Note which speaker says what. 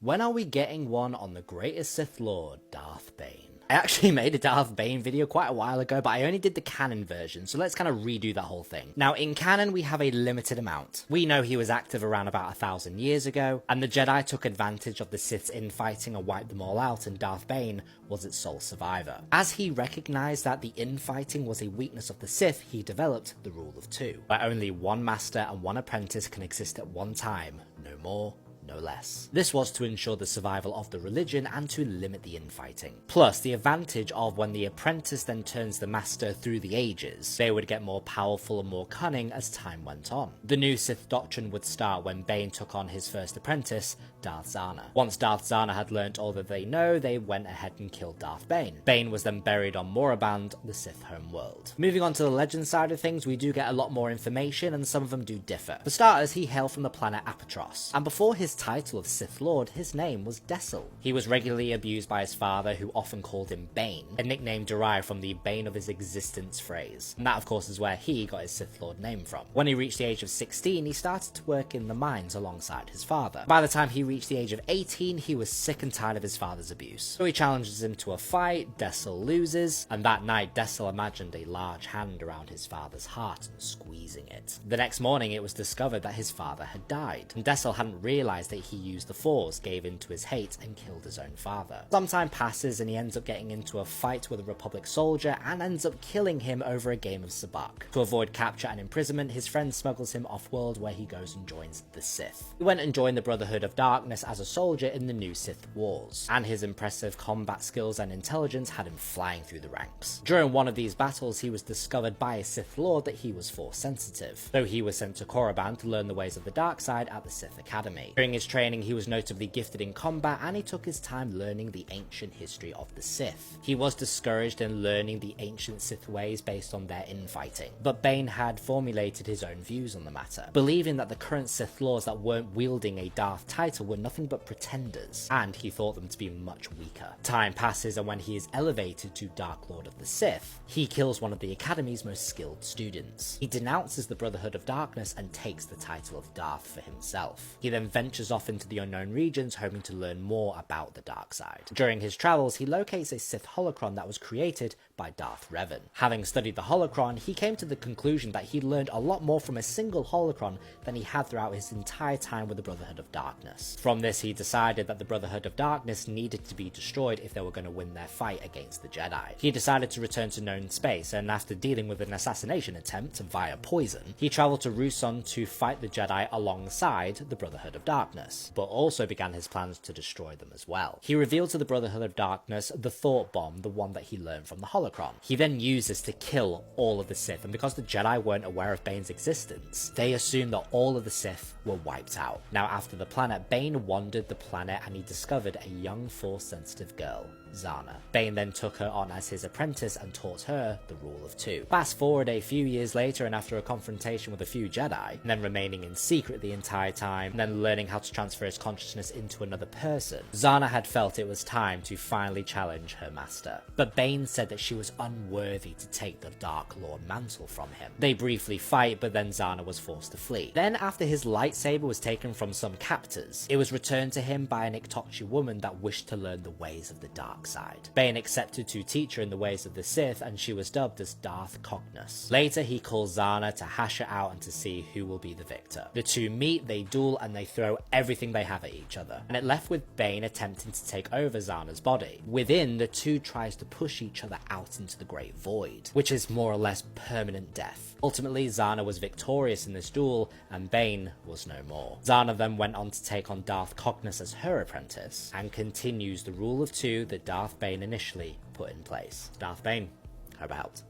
Speaker 1: When are we getting one on the greatest Sith Lord, Darth Bane? I actually made a Darth Bane video quite a while ago, but I only did the canon version, so let's kind of redo that whole thing. Now, in canon, we have a limited amount. We know he was active around about 1,000 years ago, and the Jedi took advantage of the Sith's infighting and wiped them all out, and Darth Bane was its sole survivor. As he recognized that the infighting was a weakness of the Sith, he developed the Rule of Two, where only one master and one apprentice can exist at one time, no more, no less. This was to ensure the survival of the religion and to limit the infighting. Plus, the advantage of when the apprentice then turns the master through the ages, they would get more powerful and more cunning as time went on. The new Sith doctrine would start when Bane took on his first apprentice, Darth Zana. Once Darth Zana had learnt all that they know, they went ahead and killed Darth Bane. Bane was then buried on Moraband, the Sith homeworld. Moving on to the legend side of things, we do get a lot more information and some of them do differ. For starters, he hailed from the planet Apatros, and before his title of Sith Lord, his name was Dessel. He was regularly abused by his father, who often called him Bane, a nickname derived from the bane of his existence phrase. And that of course is where he got his Sith Lord name from. When he reached the age of 16, he started to work in the mines alongside his father. By the time he reached the age of 18, he was sick and tired of his father's abuse. So he challenges him to a fight, Dessel loses, and that night Dessel imagined a large hand around his father's heart and squeezing it. The next morning it was discovered that his father had died, and Dessel hadn't realised that he used the Force, gave in to his hate, and killed his own father. Some time passes and he ends up getting into a fight with a Republic soldier and ends up killing him over a game of sabacc. To avoid capture and imprisonment, his friend smuggles him off-world where he goes and joins the Sith. He went and joined the Brotherhood of Darkness as a soldier in the new Sith Wars, and his impressive combat skills and intelligence had him flying through the ranks. During one of these battles, he was discovered by a Sith Lord that he was Force sensitive, so he was sent to Korriban to learn the ways of the dark side at the Sith Academy. During his training, he was notably gifted in combat, and he took his time learning the ancient history of the Sith. He was discouraged in learning the ancient Sith ways based on their infighting, but Bane had formulated his own views on the matter, believing that the current Sith Lords that weren't wielding a Darth title were nothing but pretenders, and he thought them to be much weaker. Time passes, and when he is elevated to Dark Lord of the Sith, he kills one of the Academy's most skilled students. He denounces the Brotherhood of Darkness and takes the title of Darth for himself. He then ventures off into the unknown regions, hoping to learn more about the dark side. During his travels, he locates a Sith holocron that was created by Darth Revan. Having studied the holocron, he came to the conclusion that he'd learned a lot more from a single holocron than he had throughout his entire time with the Brotherhood of Darkness. From this, he decided that the Brotherhood of Darkness needed to be destroyed if they were going to win their fight against the Jedi. He decided to return to known space, and after dealing with an assassination attempt via poison, he travelled to Ruusan to fight the Jedi alongside the Brotherhood of Darkness, but also began his plans to destroy them as well. He revealed to the Brotherhood of Darkness the Thought Bomb, the one that he learned from the holocron. He then used this to kill all of the Sith, and because the Jedi weren't aware of Bane's existence, they assumed that all of the Sith were wiped out. Now, after the planet, Bane wandered the planet and he discovered a young Force-sensitive girl, Zana. Bane then took her on as his apprentice and taught her the Rule of Two. Fast forward a few years later, and after a confrontation with a few Jedi, and then remaining in secret the entire time, and then learning how to transfer his consciousness into another person, Zana had felt it was time to finally challenge her master. But Bane said that she was unworthy to take the Dark Lord mantle from him. They briefly fight, but then Zana was forced to flee. Then, after his lightsaber was taken from some captors, it was returned to him by an Iktochi woman that wished to learn the ways of the dark side. Bane accepted to teach her in the ways of the Sith, and she was dubbed as Darth Cognos. Later, he calls Zana to hash it out and to see who will be the victor. The two meet, they duel, and they throw everything they have at each other, and it left with Bane attempting to take over Zana's body. Within, the two tries to push each other out into the Great Void, which is more or less permanent death. Ultimately, Zana was victorious in this duel, and Bane was no more. Zana then went on to take on Darth Cognos as her apprentice, and continues the Rule of Two that Darth Bane initially put in place. Darth Bane, how about?